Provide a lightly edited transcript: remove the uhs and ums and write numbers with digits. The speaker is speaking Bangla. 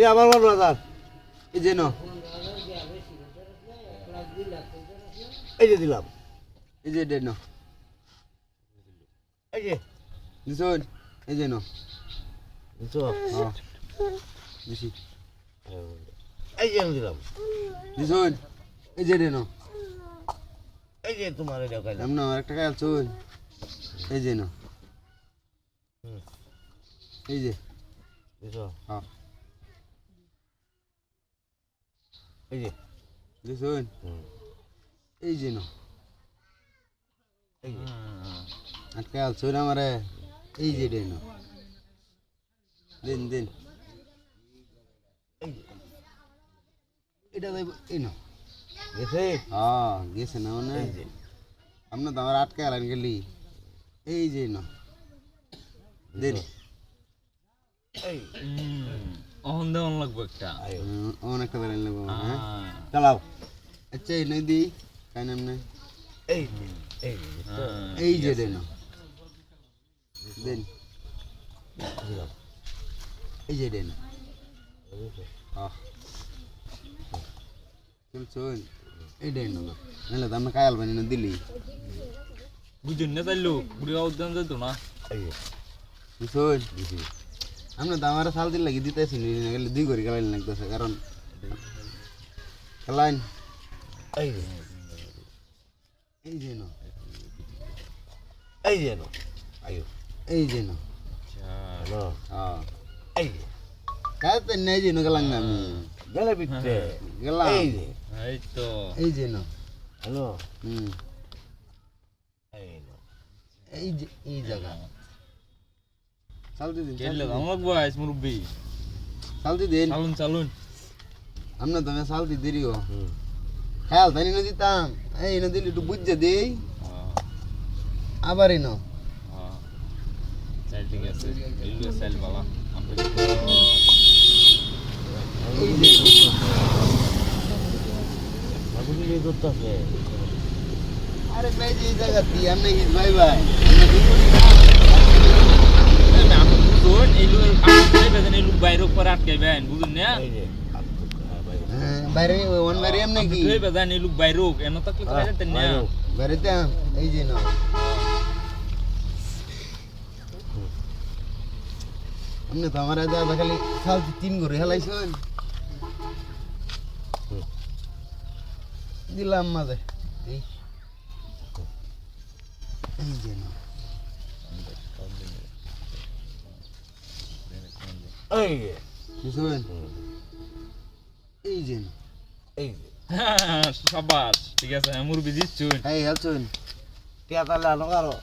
এই আমার বাজার এই যে ন এই যে দিলাম এই যে দেন এই যে দিছুন এই যে ন বুঝছো হ্যাঁ দিছি এই যে দিলাম দিছুন এই যে দেন এই যে তোমার এটা কইলাম এমন একটা কাজ চুন এই যে ন এই যে বুঝছো হ্যাঁ এই যে দিছুন এই যে ন এই যে একটা কাজ চুন আমারে এই যে দেন দিন দিন এই যে এটা দেব এই ন গেছে হ্যাঁ গেছে না মানে এই যে আপনার তো আমার আটকে আলেন গেলি এই যে ন দিন এই অহন দেওয়ান লাগবে একটা আয়ো অনেকটা বেড়ে নেবো হ্যাঁ চালাও আচ্ছা এই নই দিই কাই নাম না এই যে এই যে বুঝছো? এই যে দেন দিন দিলাম এই যে দেন বুঝছো? হ্যাঁ চলছুন এই দেন না নাহলে তো আমরা কায়াল বানি না দিলি বুঝুন না চাইলো বুড়ি উদ্যান যেত না এই যে বুঝছুন দিছি আমরা তো আমার সাল দিন লাগি দিতেছি না গেলে দুই করে খেলাইন লাগতেছে কারণ খেলাইন এই যে এই যে ন এই যে নো আয়ো এই যে ন নো হ্যাঁ এই যে কাতে নাই যে ন গেলাম না আমি গেলে বিচ্ছে গেলাম এই যে এই তো এই যে ন হ্যালো হুম এই নো এই যে এই জায়গা চালতে দিন কেলে দাম লাগবে আইস মুরব্বি চালতে দিন চালুন চালুন আমরা তো চালতে দেরিও হুম খেয়াল তাই না দিতাম এই না দিলি একটু বুঝছে দেই আবার এই না চাল ঠিক আছে এলু চাল বালা আমরা এই যে ভাবুনি নিয়ে করতেছে আরে ভাই যে এই জায়গা দিয়ে আমি হিজ ভাই ভাই বুঝুন এলু আপনি বেদন এলু বাইরে উপর আটকাইবেন বুঝুন না এই যে বাইরে ওন বাইরে এম নাকি তুই বেদন এলু বাইরে এন তাকলে তো যাইতেন না বাইরে তে এই যে না আমনে তো আমার আজ খালি চালতে তিন করে হেলাইছুন দিলাম মাঝে এই এই যে না এই যে বুঝছেন এই যে না এই যে সাবাস ঠিক আছে মুরব্বি দিচ্ছুন এই আছুন টিয়া তাহলে আনো কারো